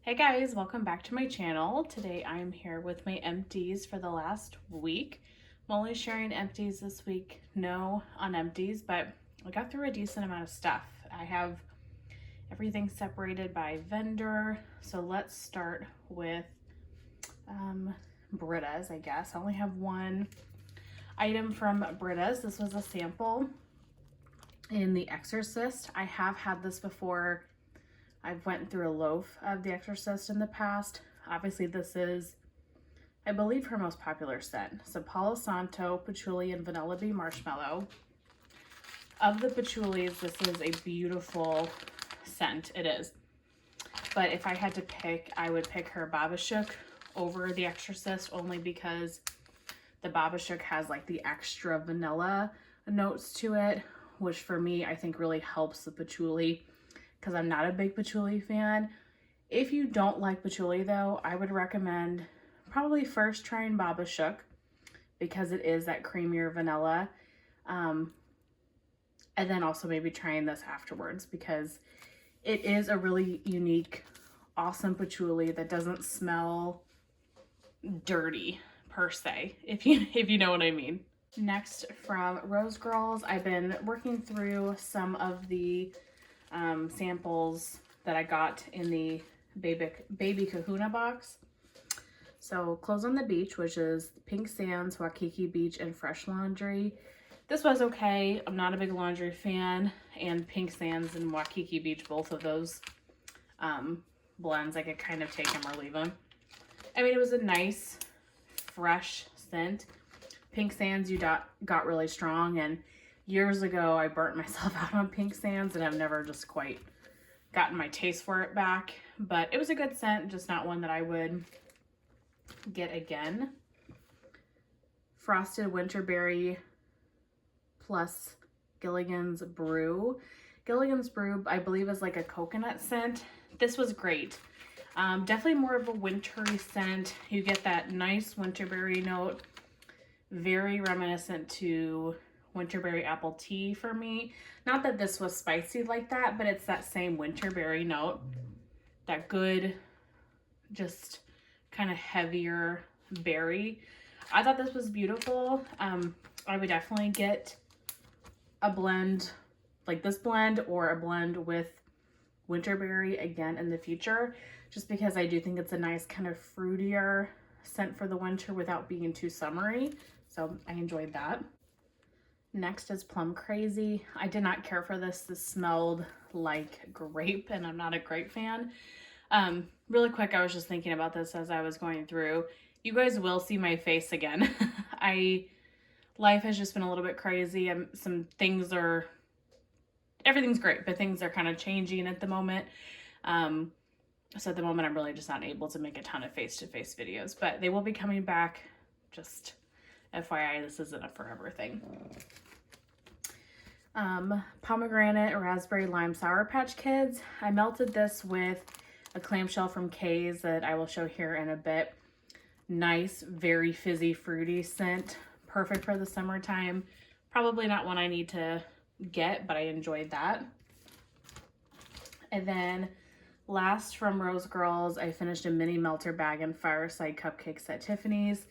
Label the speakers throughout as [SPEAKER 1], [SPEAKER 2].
[SPEAKER 1] Hey guys, welcome back to my channel. Today I'm here with my empties for the last week. I'm only sharing empties this week, no on empties, but I got through a decent amount of stuff. I have everything separated by vendor. So let's start with Britta's, I guess. I only have one item from Britta's. This was a sample in The Exorcist. I have had this before. I've went through a loaf of The Exorcist in the past. Obviously this is, I believe, her most popular scent. So Palo Santo, Patchouli, and Vanilla Bee Marshmallow. Of the patchoulis, this is a beautiful scent. It is. But if I had to pick, I would pick her Babashook over The Exorcist, only because the Babashook has like the extra vanilla notes to it, which for me, I think really helps the patchouli, because I'm not a big patchouli fan. If you don't like patchouli though, I would recommend probably first trying Babashook, because it is that creamier vanilla. And then also maybe trying this afterwards, because it is a really unique, awesome patchouli that doesn't smell dirty per se, if you know what I mean. Next, from Rose Girls, I've been working through some of the samples that I got in the baby kahuna box. So Clothes on the Beach, which is Pink Sands, Waikiki Beach, and Fresh Laundry. This was okay. I'm not a big laundry fan, and Pink Sands and Waikiki Beach, both of those blends, I could kind of take them or leave them. I mean, it was a nice fresh scent. Pink Sands got really strong, and years ago, I burnt myself out on Pink Sands, and I've never just quite gotten my taste for it back. But it was a good scent, just not one that I would get again. Frosted Winterberry plus Gilligan's Brew. Gilligan's Brew, I believe, is like a coconut scent. This was great. Definitely more of a wintry scent. You get that nice winterberry note, very reminiscent to winterberry apple tea for me. Not that this was spicy like that, but it's that same winterberry note, that good, just kind of heavier berry. I thought this was beautiful. I would definitely get a blend like this blend, or a blend with winterberry again in the future, just because I do think it's a nice kind of fruitier scent for the winter without being too summery. So I enjoyed that. Next is Plum Crazy. I did not care for this. This smelled like grape, and I'm not a grape fan. Really quick, I was just thinking about this as I was going through. You guys will see my face again. Life has just been a little bit crazy. Everything's great, but things are kind of changing at the moment. So at the moment, I'm really just not able to make a ton of face-to-face videos, but they will be coming back. Just FYI, this isn't a forever thing. Pomegranate Raspberry Lime Sour Patch Kids. I melted this with a clamshell from K's that I will show here in a bit. Nice, very fizzy, fruity scent. Perfect for the summertime. Probably not one I need to get, but I enjoyed that. And then last from Rose Girls, I finished a mini melter bag and fireside cupcakes at Tiffany's.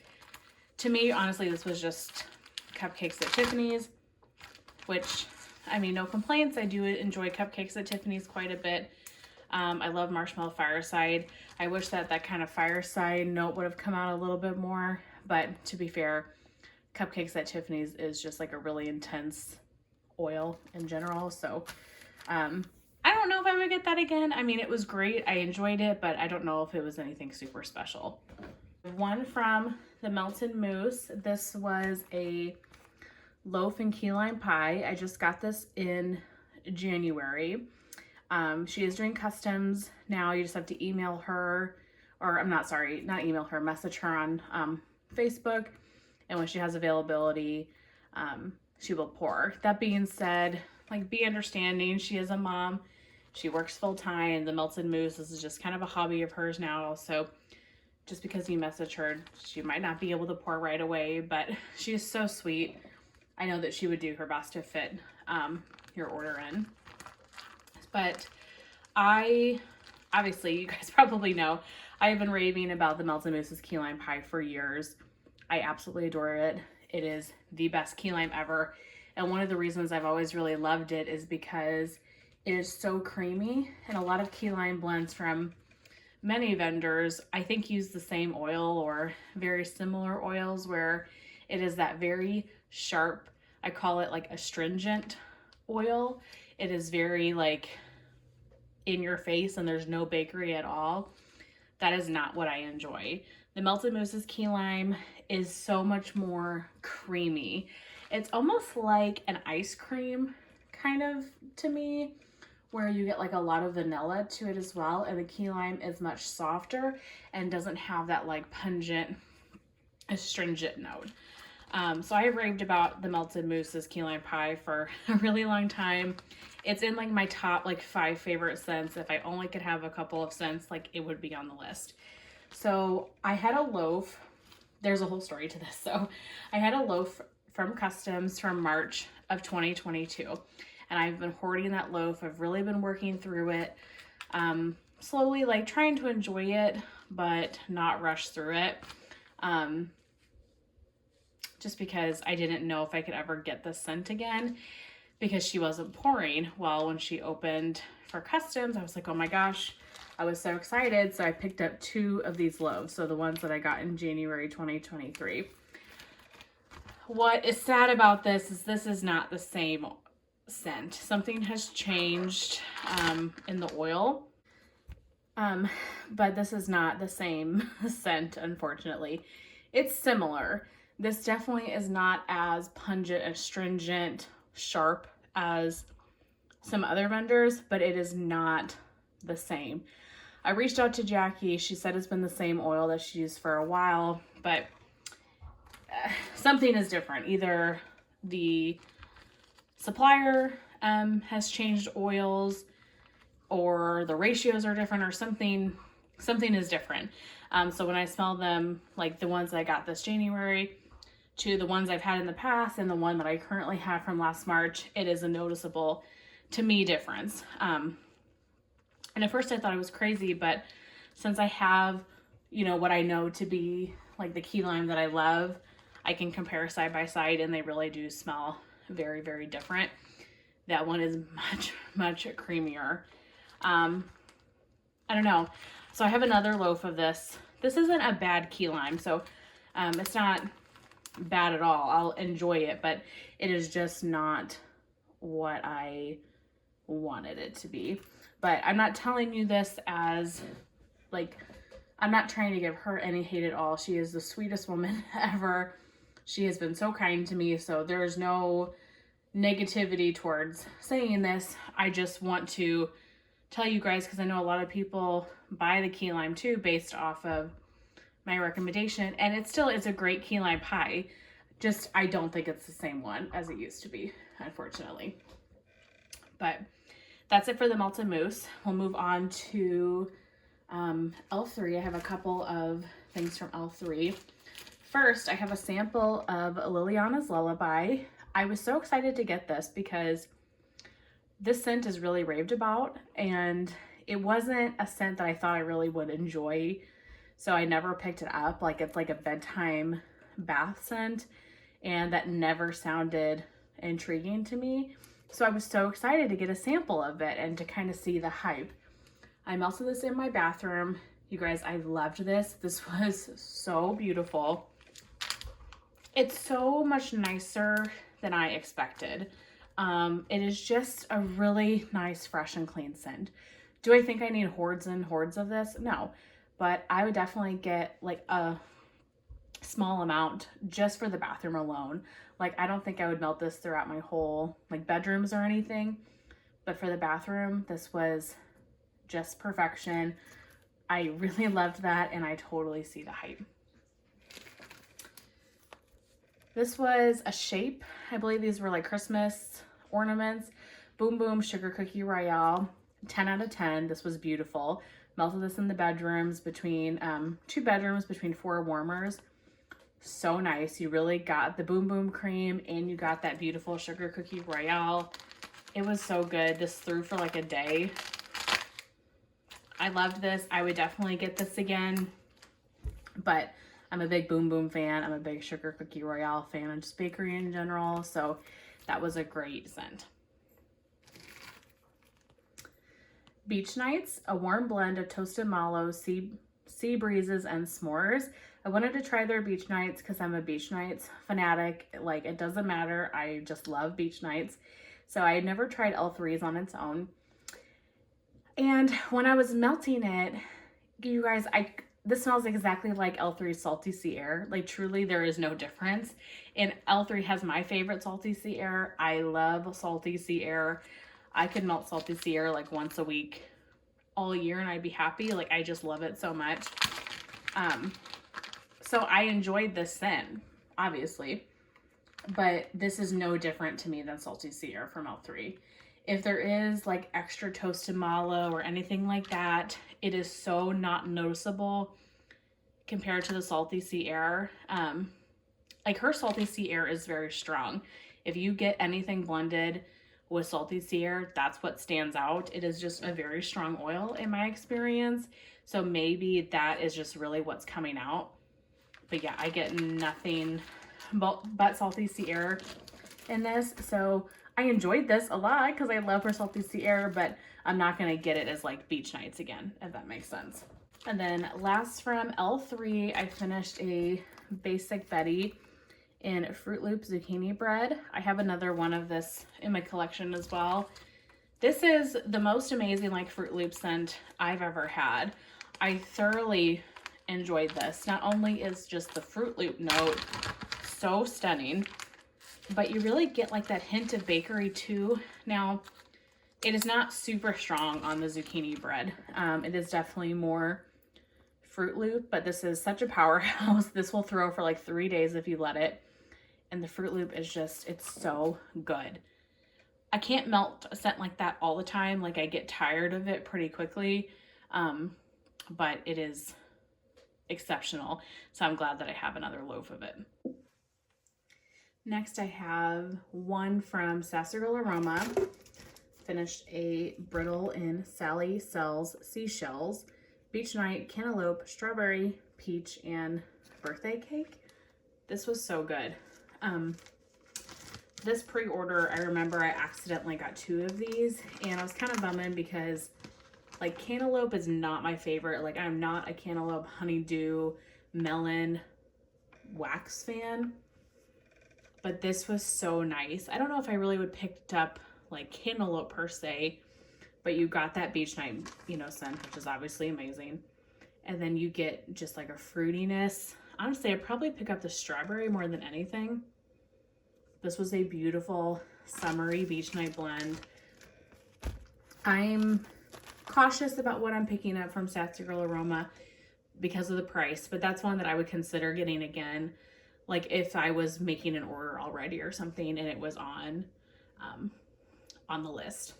[SPEAKER 1] To me, honestly, this was just cupcakes at Tiffany's, which, I mean, no complaints. I do enjoy cupcakes at Tiffany's quite a bit. I love Marshmallow Fireside. I wish that kind of fireside note would have come out a little bit more, but to be fair, cupcakes at Tiffany's is just like a really intense oil in general. So I don't know if I would get that again. I mean, it was great. I enjoyed it, but I don't know if it was anything super special. One from the Melton Moose. This was a loaf and key lime pie. I just got this in January. She is doing customs now. You just have to email her, or not email her, message her on Facebook. And when she has availability, she will pour. That being said, like, be understanding. She is a mom. She works full time. The Melton Moose, this is just kind of a hobby of hers now. So just because you message her, she might not be able to pour right away, but she is so sweet. I know that she would do her best to fit your order in. But I obviously you guys probably know, I have been raving about the Melton Moose's key lime pie for years. I absolutely adore it. It is the best key lime ever. And one of the reasons I've always really loved it is because it is so creamy, and a lot of key lime blends from many vendors, I think, use the same oil or very similar oils where it is that very sharp, I call it like astringent oil. It is very like in your face and there's no bakery at all. That is not what I enjoy. The Melton Moose's key lime is so much more creamy. It's almost like an ice cream kind of to me, where you get like a lot of vanilla to it as well, and the key lime is much softer and doesn't have that like pungent astringent note. So I have raved about the Melton Moose's key lime pie for a really long time. It's in like my top like 5 favorite scents. If I only could have a couple of scents, like it would be on the list. So I had a loaf. There's a whole story to this. So I had a loaf from Customs from March of 2022, and I've been hoarding that loaf. I've really been working through it, slowly, like trying to enjoy it, but not rush through it. Just because I didn't know if I could ever get this scent again, because she wasn't pouring. Well, when she opened for Customs, I was like, oh my gosh, I was so excited. So I picked up 2 of these loaves. So the ones that I got in January 2023. What is sad about this is not the same scent. Something has changed in the oil. But this is not the same scent, unfortunately. It's similar. This definitely is not as pungent, astringent, sharp as some other vendors, but it is not the same. I reached out to Jackie. She said it's been the same oil that she used for a while, but something is different. Either the supplier has changed oils, or the ratios are different, or something is different. So when I smell them, like the ones that I got this January to the ones I've had in the past and the one that I currently have from last March, it is a noticeable, to me, difference. And at first I thought it was crazy, but since I have, you know, what I know to be like the key lime that I love, I can compare side by side, and they really do smell very, very different. That one is much, much creamier. I don't know. So I have another loaf of this. This isn't a bad key lime, so it's not bad at all. I'll enjoy it, but it is just not what I wanted it to be. But I'm not telling you this as like, I'm not trying to give her any hate at all. She is the sweetest woman ever. She has been so kind to me, so there's no negativity towards saying this. I just want to tell you guys, because I know a lot of people buy the key lime too based off of my recommendation, and it's a great key lime pie. Just I don't think it's the same one as it used to be, unfortunately. But that's it for the Melton Moose. We'll move on to L3. I have a couple of things from L3. First, I have a sample of Liliana's Lullaby. I was so excited to get this because this scent is really raved about, and it wasn't a scent that I thought I really would enjoy, so I never picked it up. Like, it's like a bedtime bath scent, and that never sounded intriguing to me. So I was so excited to get a sample of it and to kind of see the hype. I melted this in my bathroom. You guys, I loved this. This was so beautiful. It's so much nicer than I expected. It is just a really nice, fresh, and clean scent. Do I think I need hordes and hordes of this? No, but I would definitely get like a small amount just for the bathroom alone. Like, I don't think I would melt this throughout my whole like bedrooms or anything, but for the bathroom, this was just perfection. I really loved that, and I totally see the hype. This was a shape. I believe these were like Christmas ornaments. Boom Boom Sugar Cookie Royale. 10 out of 10. This was beautiful. Melted this in the bedrooms between 2 bedrooms between 4 warmers. So nice. You really got the Boom Boom cream, and you got that beautiful Sugar Cookie Royale. It was so good. This threw for like a day. I loved this. I would definitely get this again, but I'm a big Boom Boom fan. I'm a big Sugar Cookie Royale fan and just bakery in general. So that was a great scent. Beach Nights, a warm blend of toasted mallow, sea breezes, and s'mores. I wanted to try their Beach Nights because I'm a Beach Nights fanatic. Like, it doesn't matter. I just love Beach Nights. So I had never tried L3's on its own. And when I was melting it, you guys, this smells exactly like L3's Salty Sea Air. Like, truly, there is no difference. And L3 has my favorite Salty Sea Air. I love Salty Sea Air. I could melt Salty Sea Air like once a week all year and I'd be happy. Like, I just love it so much. So I enjoyed this scent, obviously, but this is no different to me than Salty Sea Air from L3. If there is like extra toasted mallow or anything like that, it is so not noticeable compared to the Salty Sea Air. Like, her Salty Sea Air is very strong. If you get anything blended with Salty Sea Air, that's what stands out. It is just a very strong oil in my experience. So maybe that is just really what's coming out. But yeah, I get nothing but Salty Sea Air in this. So I enjoyed this a lot because I love her Salty Sea Air, but I'm not going to get it as like Beach Nights again, if that makes sense. And then last from L3, I finished a Basic Betty in Fruit Loop Zucchini Bread. I have another one of this in my collection as well. This is the most amazing like Fruit Loop scent I've ever had. I thoroughly enjoyed this. Not only is just the Fruit Loop note so stunning, but you really get like that hint of bakery too. Now, it is not super strong on the zucchini bread. It is definitely more Fruit Loop, but this is such a powerhouse. This will throw for like 3 days if you let it. And the Fruit Loop is just, it's so good. I can't melt a scent like that all the time. Like, I get tired of it pretty quickly, but it is exceptional. So I'm glad that I have another loaf of it. Next, I have one from Sassy Girl Aroma. Finished a brittle in Sally Sells Seashells, Beach Night, Cantaloupe, Strawberry, Peach, and Birthday Cake. This was so good. This pre-order, I remember I accidentally got 2 of these, and I was kind of bumming because like cantaloupe is not my favorite. Like, I'm not a cantaloupe honeydew melon wax fan, but this was so nice. I don't know if I really would picked up like cantaloupe per se, but you got that Beach Night, you know, scent, which is obviously amazing. And then you get just like a fruitiness. Honestly, I'd probably pick up the strawberry more than anything. This was a beautiful summery Beach Night blend. I'm cautious about what I'm picking up from Sassy Girl Aroma because of the price, but that's one that I would consider getting again, like if I was making an order already or something and it was on the list.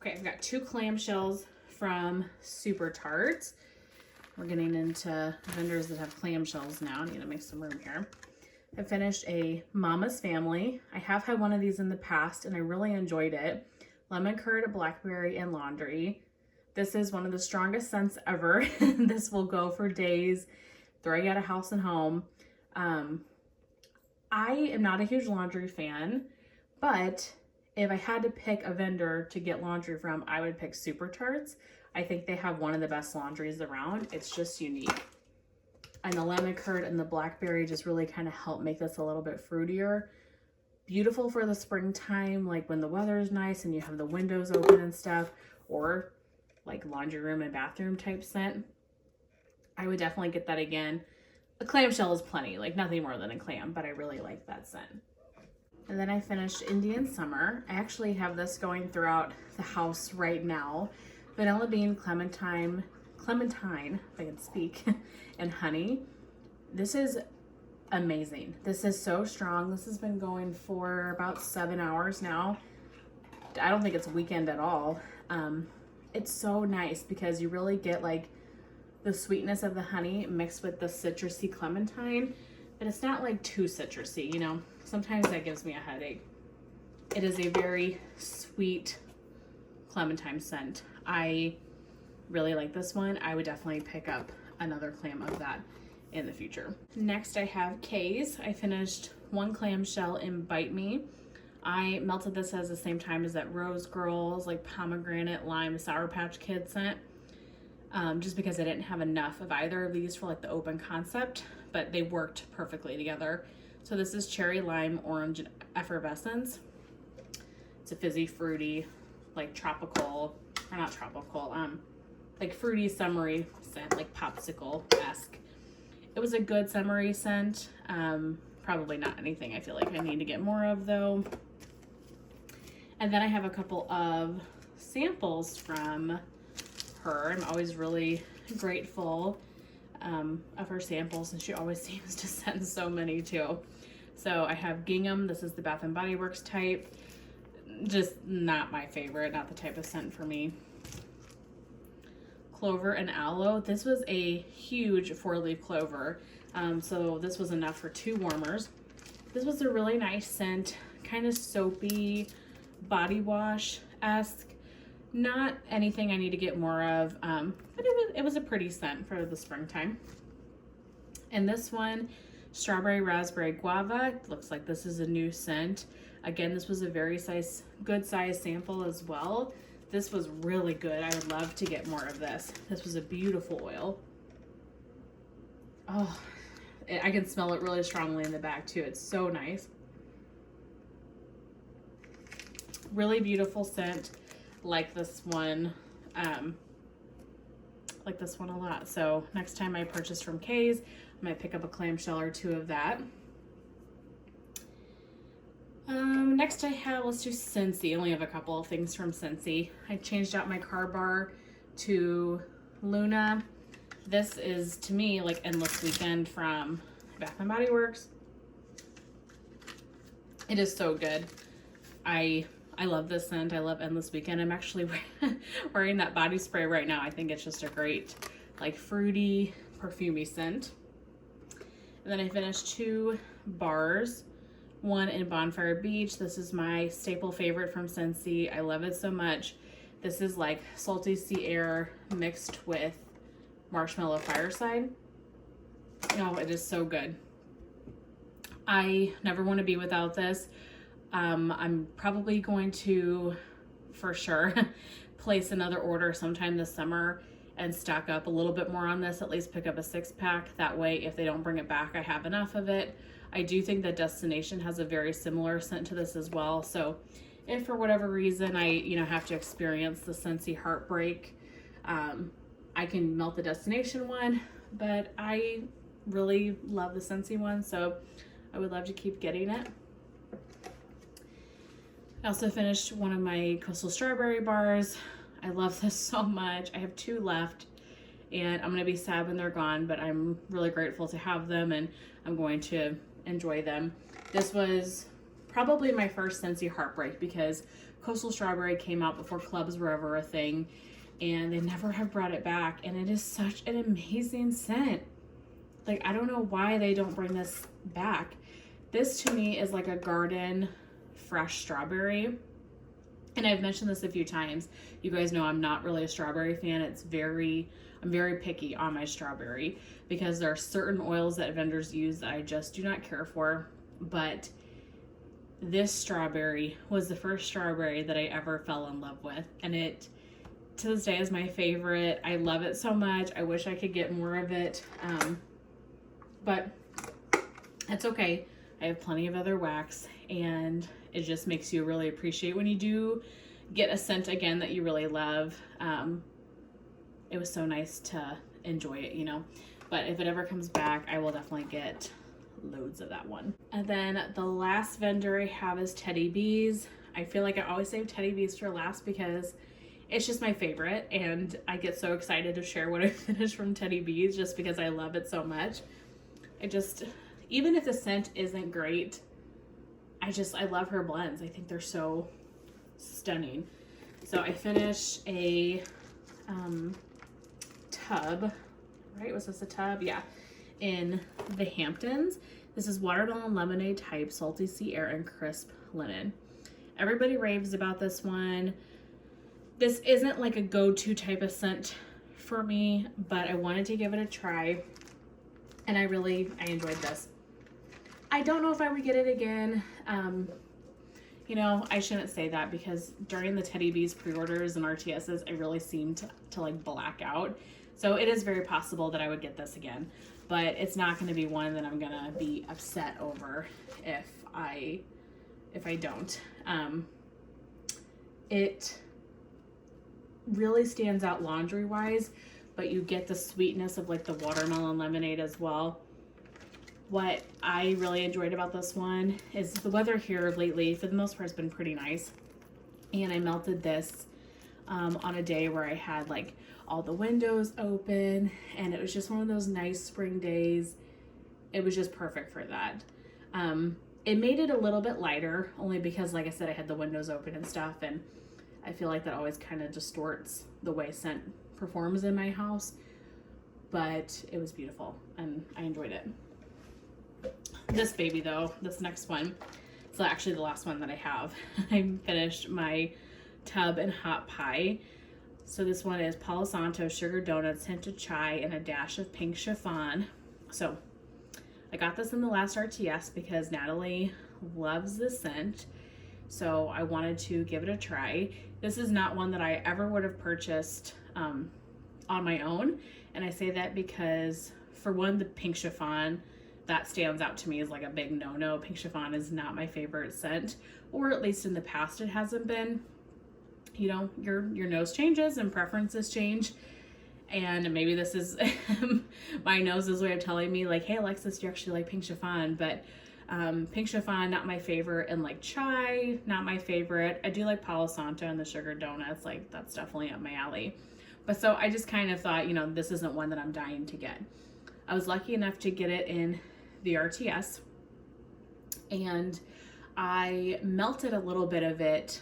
[SPEAKER 1] Okay, I've got 2 clamshells from Super Tarts. We're getting into vendors that have clamshells now. I need to make some room here. I finished a Mama's Family. I have had one of these in the past and I really enjoyed it. Lemon curd, blackberry, and laundry. This is one of the strongest scents ever. This will go for days, throw you out of house and home. I am not a huge laundry fan, but if I had to pick a vendor to get laundry from, I would pick Super Tarts. I think they have one of the best laundries around. It's just unique. And the lemon curd and the blackberry just really kind of help make this a little bit fruitier. Beautiful for the springtime, like when the weather is nice and you have the windows open and stuff, or like laundry room and bathroom type scent. I would definitely get that again. A clamshell is plenty, like nothing more than a clam, but I really like that scent. And then I finished Indian Summer. I actually have this going throughout the house right now. Vanilla bean, Clementine, if I can speak, and honey. This is amazing. This is so strong. This has been going for about 7 hours now. I don't think it's weekend at all. It's so nice because you really get like the sweetness of the honey mixed with the citrusy clementine, but it's not like too citrusy, you know. Sometimes that gives me a headache. It is a very sweet clementine scent. I really like this one. I would definitely pick up another clam of that in the future. Next I have K's. I finished one clamshell in Bite Me. I melted this at the same time as that Rose Girls like pomegranate lime Sour Patch Kid scent, just because I didn't have enough of either of these for like the open concept, but they worked perfectly together. So this is cherry lime orange effervescence. It's a fizzy fruity like tropical, or not tropical, like fruity summery scent, like popsicle-esque. It was a good summery scent. Probably not anything I feel like I need to get more of though. And then I have a couple of samples from her. I'm always really grateful of her samples, and she always seems to send so many too. So I have Gingham. This is the Bath & Body Works type. Just not my favorite, not the type of scent for me. Clover and Aloe. This was a huge 4-leaf clover. So this was enough for 2 warmers. This was a really nice scent, kind of soapy, body wash-esque. Not anything I need to get more of, but it was a pretty scent for the springtime. And this one, Strawberry Raspberry Guava. Looks like this is a new scent. Again, this was a very good size sample as well. This was really good. I would love to get more of this. This was a beautiful oil. Oh, I can smell it really strongly in the back too. It's so nice. Really beautiful scent. Like this one a lot. So next time I purchase from K's, I might pick up a clamshell or 2 of that. Next I have, let's do Scentsy. I only have a couple of things from Scentsy. I changed out my car bar to Luna. This is, to me, like Endless Weekend from Bath & Body Works. It is so good. I love this scent. I love Endless Weekend. I'm actually wearing that body spray right now. I think it's just a great, like, fruity, perfumey scent. And then I finished 2 bars. One in Bonfire Beach. This is my staple favorite from Scentsy. I love it so much. This is like salty sea air mixed with marshmallow fireside. Oh, it is so good. I never want to be without this. I'm probably going to, for sure, place another order sometime this summer and stock up a little bit more on this, at least pick up a 6-pack. That way, if they don't bring it back, I have enough of it. I do think that Destination has a very similar scent to this as well. So if for whatever reason I, have to experience the Scentsy heartbreak, I can melt the Destination one, but I really love the Scentsy one, so I would love to keep getting it. I also finished one of my Coastal Strawberry bars. I love this so much. I have 2 left, and I'm gonna be sad when they're gone, but I'm really grateful to have them, and I'm going to enjoy them. This was probably my first Scentsy heartbreak because Coastal Strawberry came out before clubs were ever a thing, and they never have brought it back, and it is such an amazing scent. Like, I don't know why they don't bring this back. This to me is like a garden fresh strawberry, and I've mentioned this a few times. You guys know I'm not really a strawberry fan. I'm very picky on my strawberry because there are certain oils that vendors use that I just do not care for. But this strawberry was the first strawberry that I ever fell in love with. And it, to this day, is my favorite. I love it so much. I wish I could get more of it. But it's okay. I have plenty of other wax, and it just makes you really appreciate when you do get a scent again that you really love. It was so nice to enjoy it, but if it ever comes back, I will definitely get loads of that one. And then the last vendor I have is Teddy Bees. I feel like I always save Teddy Bees for last because it's just my favorite, and I get so excited to share what I finished from Teddy Bees just because I love it so much. Even if the scent isn't great, I love her blends. I think they're so stunning. So I finished a tub, right? Was this a tub? Yeah. In the Hamptons. This is watermelon lemonade type, salty sea air and crisp lemon. Everybody raves about this one. This isn't like a go-to type of scent for me, but I wanted to give it a try, and I enjoyed this. I don't know if I would get it again. You know, I shouldn't say that because during the Teddy Bees pre-orders and RTSs, I really seemed to like black out. So it is very possible that I would get this again, but it's not going to be one that I'm going to be upset over if I don't. It really stands out laundry wise, but you get the sweetness of like the watermelon lemonade as well. What I really enjoyed about this one is the weather here lately, for the most part, has been pretty nice. And I melted this on a day where I had like all the windows open, and it was just one of those nice spring days. It was just perfect for that. It made it a little bit lighter, only because, like I said, I had the windows open and stuff, and I feel like that always kind of distorts the way scent performs in my house. But it was beautiful, and I enjoyed it. This baby though, this next one, it's actually the last one that I have. I finished my tub and hot pie. So this one is Palo Santo sugar donuts, hinted chai, and a dash of pink chiffon. So I got this in the last RTS because Natalie loves this scent. So I wanted to give it a try. This is not one that I ever would have purchased on my own. And I say that because, for one, the pink chiffon, that stands out to me as like a big no-no. Pink chiffon is not my favorite scent, or at least in the past it hasn't been. You know, your nose changes and preferences change, and maybe this is my nose's way of telling me like, hey Alexis, you actually like pink chiffon. But pink chiffon, not my favorite, and like chai, not my favorite. I do like Palo Santo and the sugar donuts, like that's definitely up my alley. But so I just kind of thought, you know, this isn't one that I'm dying to get. I was lucky enough to get it in the RTS, and I melted a little bit of it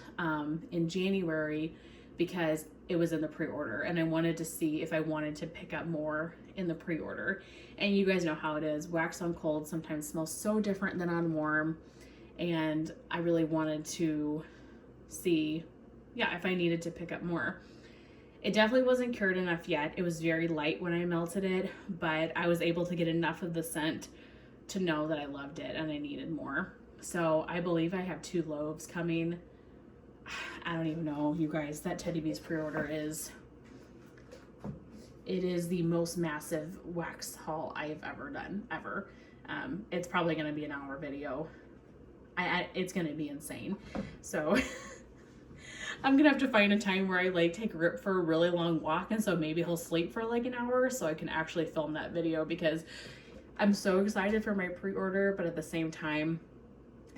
[SPEAKER 1] in January because it was in the pre-order, and I wanted to see if I wanted to pick up more in the pre-order. And you guys know how it is. Wax on cold sometimes smells so different than on warm, and I really wanted to see, yeah, if I needed to pick up more. It definitely wasn't cured enough yet. It was very light when I melted it, but I was able to get enough of the scent to know that I loved it and I needed more. So I believe I have 2 loaves coming. I don't even know, you guys, that Teddy Bees pre-order is the most massive wax haul I've ever done, ever. It's probably going to be an hour video. It's going to be insane. So I'm going to have to find a time where I like take Rip for a really long walk, and so maybe he'll sleep for like an hour so I can actually film that video, because I'm so excited for my pre-order, but at the same time,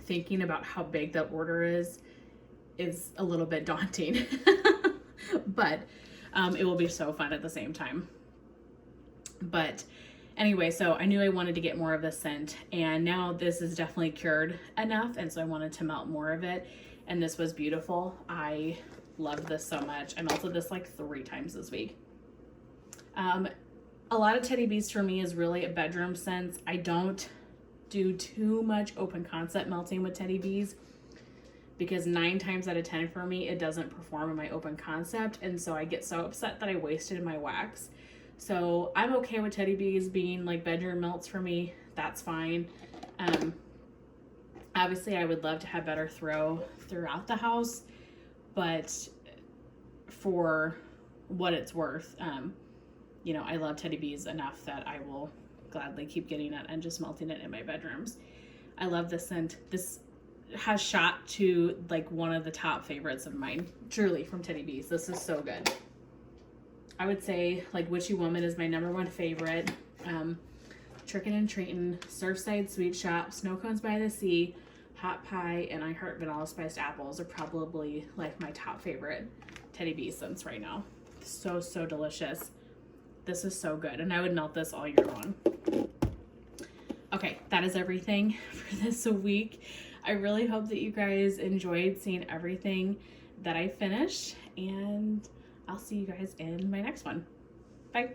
[SPEAKER 1] thinking about how big that order is a little bit daunting. But it will be so fun at the same time. But anyway, so I knew I wanted to get more of this scent, and now this is definitely cured enough, and so I wanted to melt more of it, and this was beautiful. I love this so much. I melted this like 3 times this week. A lot of Teddy Bees for me is really a bedroom scent. I don't do too much open concept melting with Teddy Bees because 9 times out of 10 for me, it doesn't perform in my open concept, and so I get so upset that I wasted my wax. So I'm okay with Teddy Bees being like bedroom melts for me. That's fine. Obviously I would love to have better throw throughout the house, but for what it's worth, you know, I love Teddy Bees enough that I will gladly keep getting it and just melting it in my bedrooms. I love this scent. This has shot to like one of the top favorites of mine, truly, from Teddy Bees. This is so good. I would say like Witchy Woman is my #1 favorite. Trickin' and Treatin', Surfside Sweet Shop, Snow Cones by the Sea, Hot Pie, and I Heart Vanilla Spiced Apples are probably like my top favorite Teddy Bee scents right now. So, so delicious. This is so good, and I would melt this all year long. Okay, that is everything for this week. I really hope that you guys enjoyed seeing everything that I finished, and I'll see you guys in my next one. Bye.